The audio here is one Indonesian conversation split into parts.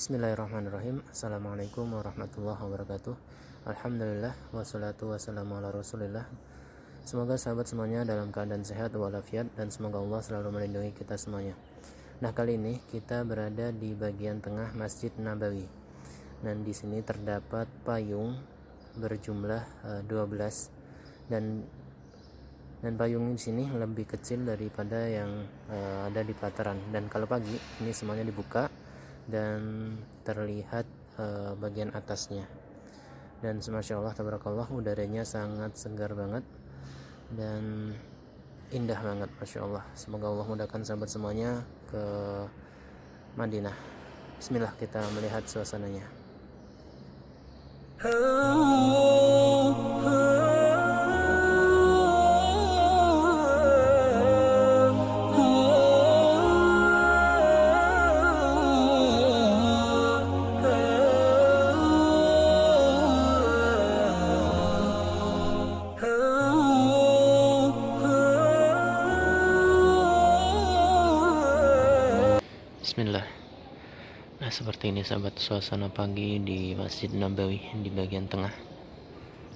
Bismillahirrahmanirrahim. Assalamualaikum warahmatullahi wabarakatuh. Alhamdulillah wassalatu wassalamu ala rasulillah. Semoga sahabat semuanya dalam keadaan sehat walafiat dan semoga Allah selalu melindungi kita semuanya. Nah, kali ini kita berada di bagian tengah Masjid Nabawi. Dan di sini terdapat payung berjumlah 12 dan payung di sini lebih kecil daripada yang ada di pelataran. Dan kalau pagi ini semuanya dibuka dan terlihat bagian atasnya. Dan masya Allah tabarakallah, udaranya sangat segar banget dan indah banget, masya Allah. Semoga Allah mudahkan sahabat semuanya ke Madinah. Bismillah, kita melihat suasananya. Bismillah. Nah, seperti ini sahabat suasana pagi di Masjid Nabawi di bagian tengah.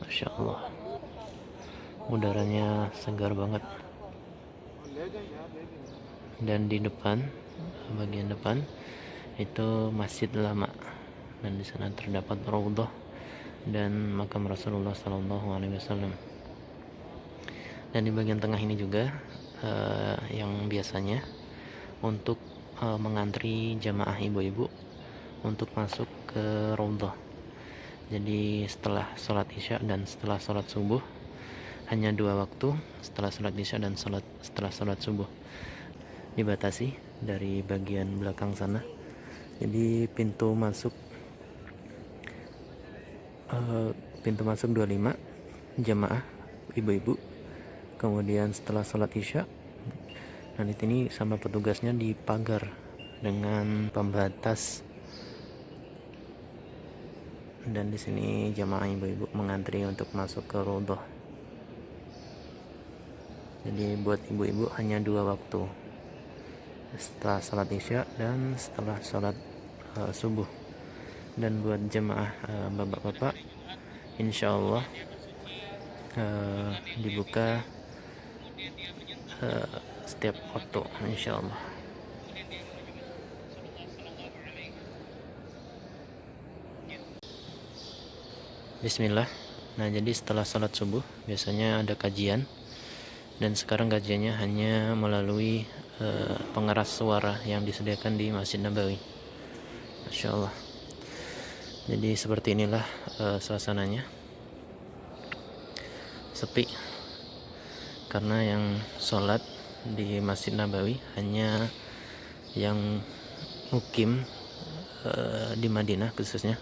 Masya Allah, udaranya segar banget. Dan di depan, bagian depan itu masjid lama, dan di sana terdapat raudhah dan makam Rasulullah SAW. Dan di bagian tengah ini juga yang biasanya untuk mengantri jamaah ibu-ibu untuk masuk ke raudhah. Jadi setelah sholat isya dan setelah sholat subuh, hanya 2 waktu, setelah sholat isya dan setelah sholat subuh, dibatasi dari bagian belakang sana. Jadi pintu masuk 25 jamaah ibu-ibu. Kemudian setelah sholat isya, nah di sini sama petugasnya dipagar dengan pembatas, dan di sini jamaah ibu-ibu mengantri untuk masuk ke raudhah. Jadi buat ibu-ibu hanya 2 waktu, setelah sholat isya dan setelah sholat subuh. Dan buat jemaah bapak-bapak, insya Allah dibuka setiap waktu, insya Allah. Bismillah. Nah, jadi setelah sholat subuh biasanya ada kajian, dan sekarang kajiannya hanya melalui pengeras suara yang disediakan di Masjid Nabawi. Masya Allah. Jadi seperti inilah suasananya, sepi karena yang sholat di Masjid Nabawi hanya yang mukim di Madinah khususnya,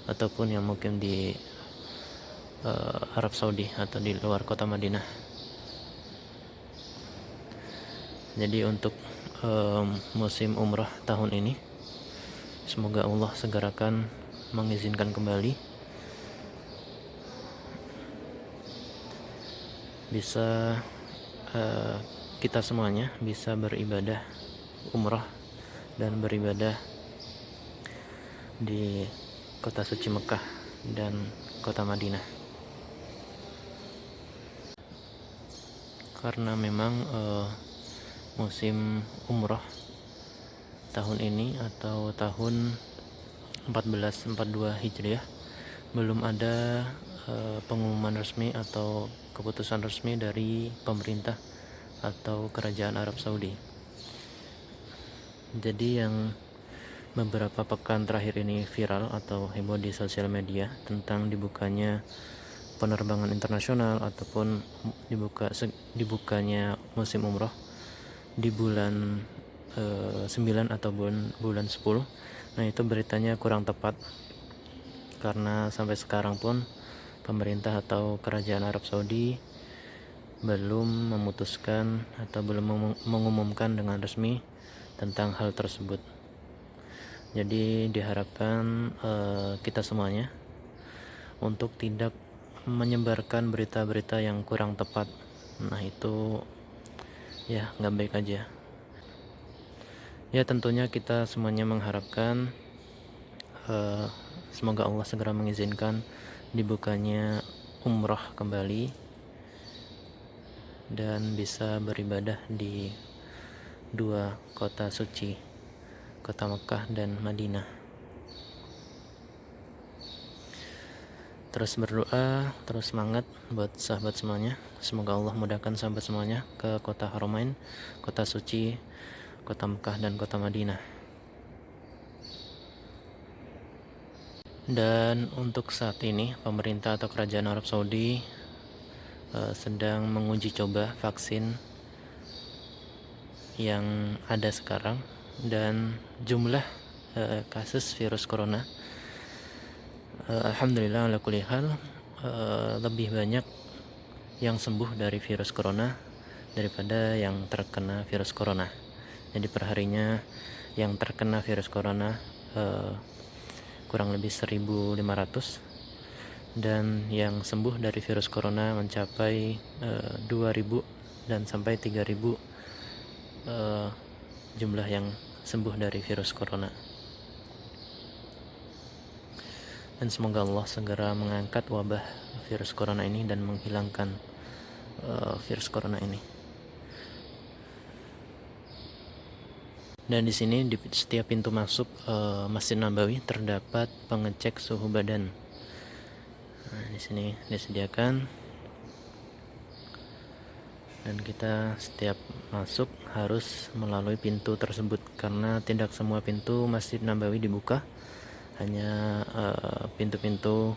ataupun yang mukim di Arab Saudi atau di luar kota Madinah. Jadi untuk musim umrah tahun ini, semoga Allah segerakan mengizinkan kembali, bisa kita semuanya bisa beribadah umrah dan beribadah di kota suci Mekah dan kota Madinah. Karena memang musim umrah tahun ini atau tahun 1442 Hijriah belum ada pengumuman resmi atau keputusan resmi dari pemerintah atau kerajaan Arab Saudi. Jadi yang beberapa pekan terakhir ini viral atau heboh di sosial media tentang dibukanya penerbangan internasional ataupun dibukanya musim umroh di bulan 9 atau bulan 10. Nah, itu beritanya kurang tepat karena sampai sekarang pun pemerintah atau kerajaan Arab Saudi belum memutuskan atau belum mengumumkan dengan resmi tentang hal tersebut. Jadi diharapkan kita semuanya untuk tidak menyebarkan berita-berita yang kurang tepat. Nah, itu ya nggak baik aja. Ya, tentunya kita semuanya mengharapkan semoga Allah segera mengizinkan dibukanya umroh kembali dan bisa beribadah di dua kota suci, kota Mekah dan Madinah. Terus berdoa, terus semangat buat sahabat semuanya. Semoga Allah mudahkan sahabat semuanya ke kota Haramain, kota suci, kota Mekah dan kota Madinah. Dan untuk saat ini pemerintah atau kerajaan Arab Saudi sedang menguji coba vaksin yang ada sekarang, dan jumlah kasus virus corona alhamdulillah ala kulli hal lebih banyak yang sembuh dari virus corona daripada yang terkena virus corona. Jadi perharinya yang terkena virus corona kurang lebih 1.500 dan yang sembuh dari virus corona mencapai 2.000 dan sampai 3.000 jumlah yang sembuh dari virus corona. Dan semoga Allah segera mengangkat wabah virus corona ini dan menghilangkan virus corona ini. Dan di sini di setiap pintu masuk Masjid Nabawi terdapat pengecek suhu badan. Nah, di sini disediakan, dan kita setiap masuk harus melalui pintu tersebut karena tidak semua pintu Masjid Nabawi dibuka, hanya pintu-pintu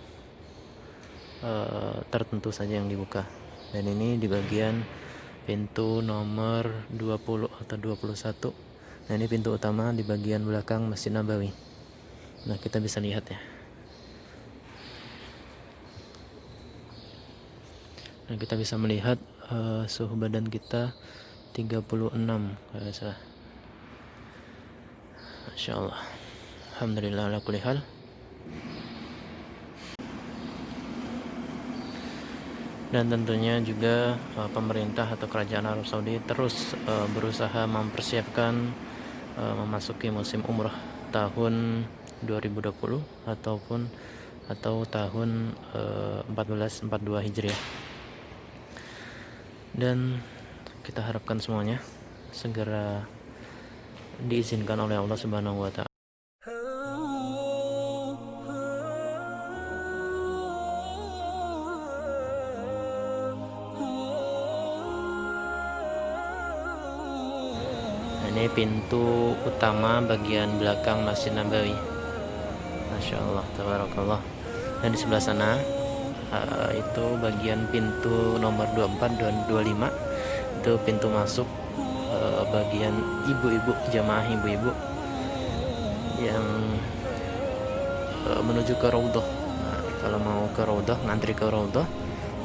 tertentu saja yang dibuka. Dan ini di bagian pintu nomor 20 atau 21. Nah, ini pintu utama di bagian belakang Masjid Nabawi. Nah, kita bisa lihat ya. Nah, kita bisa melihat suhu badan kita 36 kalau salah. Masya Allah. Alhamdulillah ala kulli hal. Dan tentunya juga pemerintah atau kerajaan Arab Saudi terus berusaha mempersiapkan memasuki musim umrah tahun 2020 atau tahun 1442 Hijriah. Dan kita harapkan semuanya segera diizinkan oleh Allah Subhanahu wa Ta'ala. Ini pintu utama bagian belakang Masjid Nabawi. Masya Allah, tabarakallah. Dan di sebelah sana itu bagian pintu nomor 24 dan 25. Itu pintu masuk bagian ibu-ibu, jamaah ibu-ibu yang menuju ke Raudhah. Nah, kalau mau ke Raudhah, ngantri ke Raudhah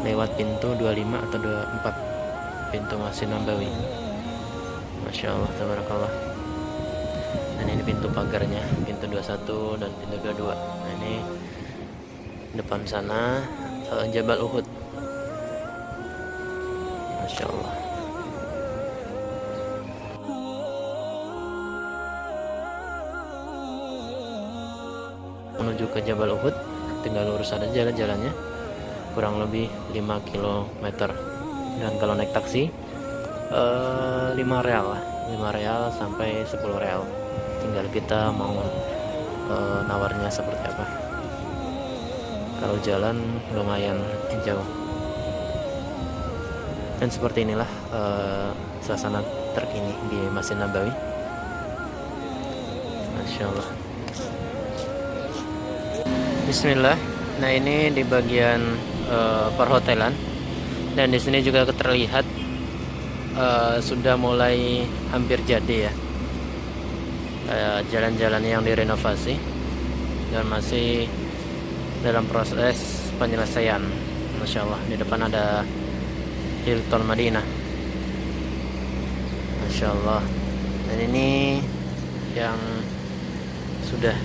lewat pintu 25 atau 24, pintu Masjid Nabawi. Masya Allah, tabarakallah. Dan ini pintu pagarnya, pintu 21 dan pintu 22. Nah, ini depan sana Jabal Uhud. Masya Allah. Menuju ke Jabal Uhud tinggal lurus ada jalan-jalannya, kurang lebih 5 km. Dan kalau naik taksi 5 real lah, 5 real sampai 10 real, tinggal kita mau nawarnya seperti apa. Kalau jalan lumayan jauh. Dan seperti inilah suasana terkini di Masjid Nabawi. Masya Allah. Bismillah. Nah, ini di bagian perhotelan, dan di sini juga terlihat sudah mulai hampir jadi ya, jalan-jalan yang direnovasi dan masih dalam proses penyelesaian. Masya Allah, di depan ada Hilton Madinah. Masya Allah. Dan ini yang sudah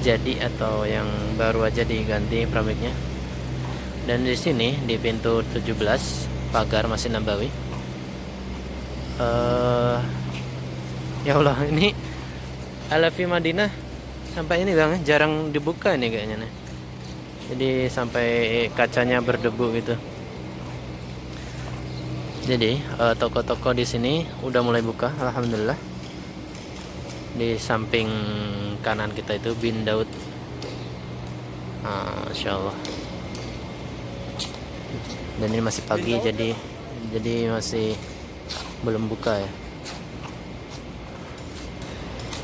jadi atau yang baru aja diganti pramiknya. Dan di sini di pintu 17 pagar Masjid Nabawi. Ya Allah, ini Al-Afi Madinah sampai ini bang, jarang dibuka ini kayaknya nih. Jadi sampai kacanya berdebu gitu. Jadi toko-toko di sini udah mulai buka, alhamdulillah. Di samping kanan kita itu Bin Daud. Masya Allah. Dan ini masih pagi, jadi masih belum buka ya.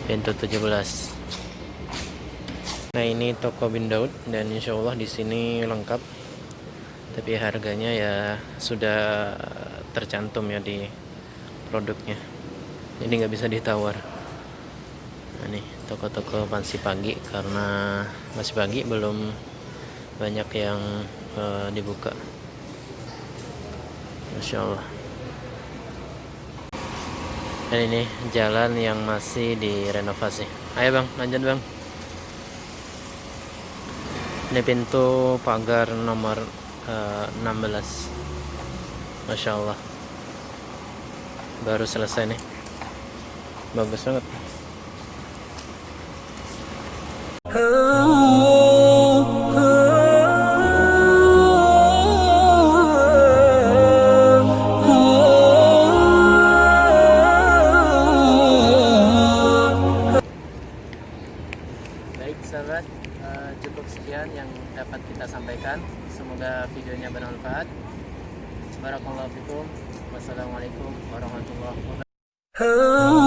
Pintu 17. Nah, ini toko Bin Daud dan insya Allah di sini lengkap. Tapi harganya ya sudah tercantum ya di produknya. Jadi nggak bisa ditawar. Nah, nih toko-toko masih pagi karena masih pagi, belum banyak yang dibuka. Masya Allah. Dan ini jalan yang masih direnovasi. Ayo bang, lanjut bang. Ini pintu pagar nomor 16. Masya Allah, baru selesai nih, bagus banget. Baik sahabat, cukup sekian yang dapat kita sampaikan. Semoga videonya bermanfaat. Barakallahu fikum. Wassalamualaikum warahmatullahi wabarakatuh.